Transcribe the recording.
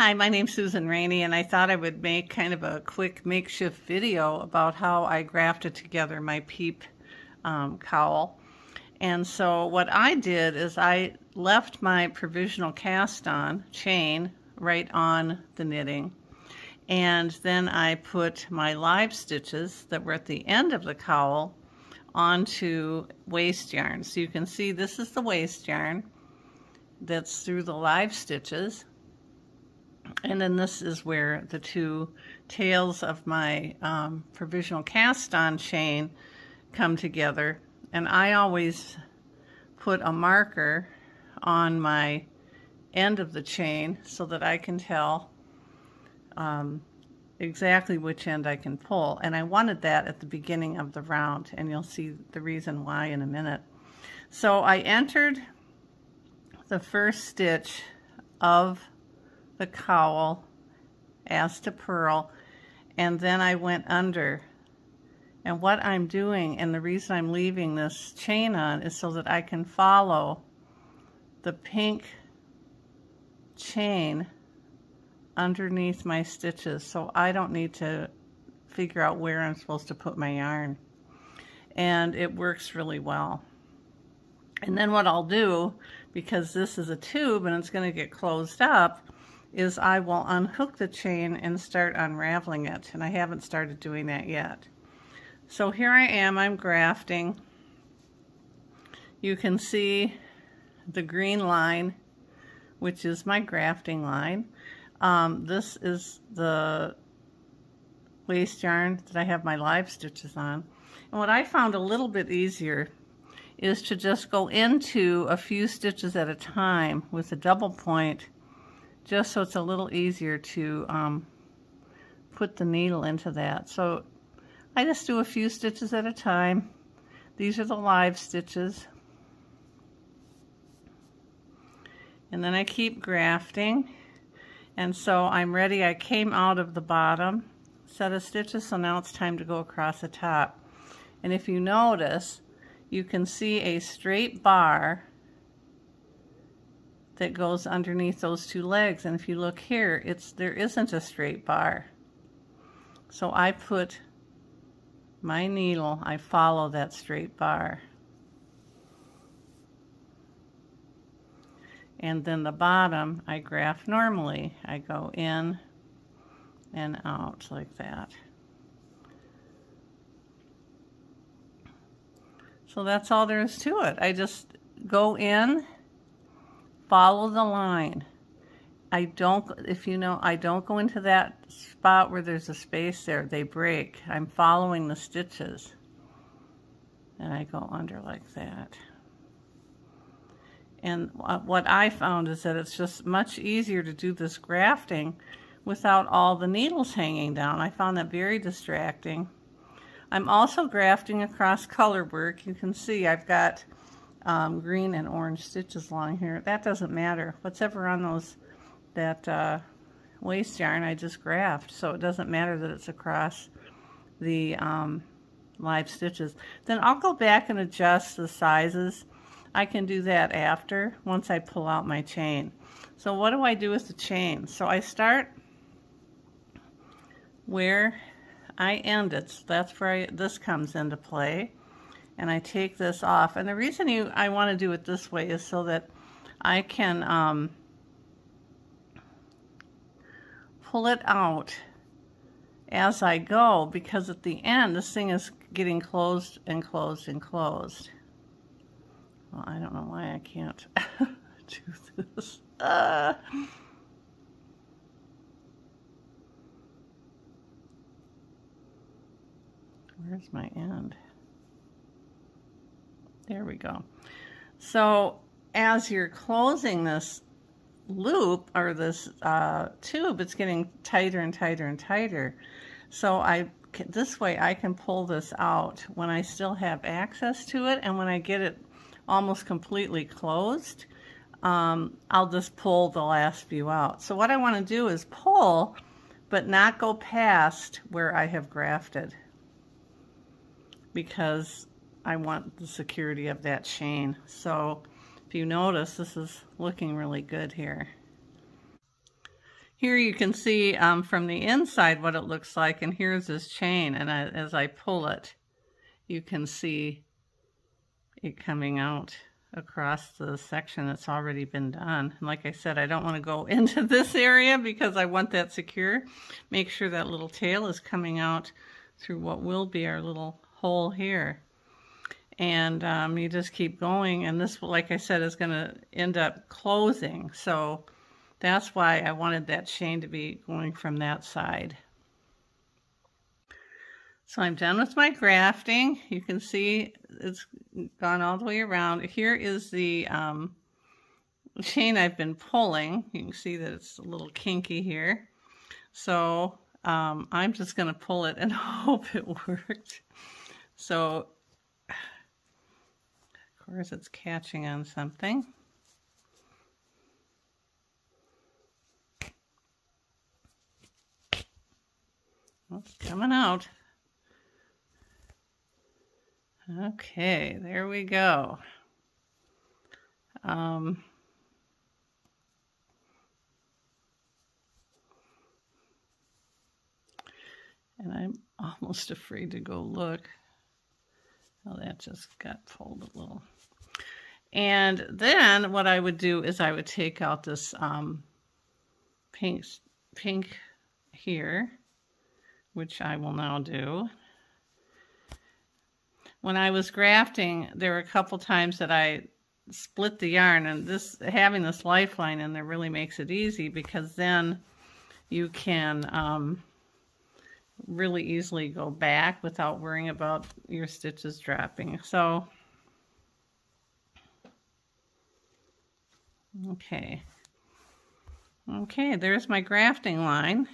Hi, my name's Susan Rainey, and I thought I would make kind of a quick makeshift video about how I grafted together my peep cowl. And so what I did is I left my provisional cast-on chain right on the knitting, and then I put my live stitches that were at the end of the cowl onto waste yarn. So you can see this is the waste yarn that's through the live stitches. And then this is where the two tails of my provisional cast-on chain come together. And I always put a marker on my end of the chain so that I can tell exactly which end I can pull. And I wanted that at the beginning of the round, and you'll see the reason why in a minute. So I entered the first stitch of the cowl as to purl, and then I went under. And what I'm doing, and the reason I'm leaving this chain on, is so that I can follow the pink chain underneath my stitches, so I don't need to figure out where I'm supposed to put my yarn. And it works really well. And then what I'll do, because this is a tube and it's going to get closed up, is I will unhook the chain and start unraveling it, and I haven't started doing that yet. So here I am, I'm grafting. You can see the green line, which is my grafting line. This is the waste yarn that I have my live stitches on. And what I found a little bit easier is to just go into a few stitches at a time with a double point, just so it's a little easier to put the needle into that. So I just do a few stitches at a time. These are the live stitches. And then I keep grafting. And so I'm ready. I came out of the bottom set of stitches, so now it's time to go across the top. And if you notice, you can see a straight bar that goes underneath those two legs, and if you look here, there isn't a straight bar. So I put my needle, I follow that straight bar. And then the bottom, I graft normally. I go in and out like that. So that's all there is to it. I just go in, follow the line. I don't, if you know, I don't go into that spot where there's a space there. They break. I'm following the stitches. And I go under like that. And what I found is that it's just much easier to do this grafting without all the needles hanging down. I found that very distracting. I'm also grafting across color work. You can see I've got green and orange stitches along here. That doesn't matter. Whatever on that waste yarn, I just graft. So it doesn't matter that it's across the live stitches. Then I'll go back and adjust the sizes. I can do that after, once I pull out my chain. So what do I do with the chain? So I start where I ended. So that's where this comes into play. And I take this off. And the reason I want to do it this way is so that I can pull it out as I go, because at the end this thing is getting closed and closed and closed. Well, I don't know why I can't do this. Where's my end? There we go. So as you're closing this loop, or this tube, it's getting tighter and tighter and tighter. So this way I can pull this out when I still have access to it, and when I get it almost completely closed, I'll just pull the last few out. So what I want to do is pull, but not go past where I have grafted, because I want the security of that chain. So if you notice, this is looking really good here. Here you can see from the inside what it looks like, and here's this chain, and as I pull it, you can see it coming out across the section that's already been done. And like I said, I don't want to go into this area because I want that secure. Make sure that little tail is coming out through what will be our little hole here. And you just keep going, and this, like I said, is going to end up closing. So that's why I wanted that chain to be going from that side. So I'm done with my grafting. You can see it's gone all the way around. Here is the chain I've been pulling. You can see that it's a little kinky here. So I'm just going to pull it and hope it worked. So, of course, it's catching on something. Well, it's coming out. Okay, there we go. And I'm almost afraid to go look. Oh, that just got pulled a little. And then what I would do is I would take out this pink here, which I will now do. When I was grafting, there were a couple times that I split the yarn, and having this lifeline in there really makes it easy, because then you can really easily go back without worrying about your stitches dropping. So, okay, there's my grafting line.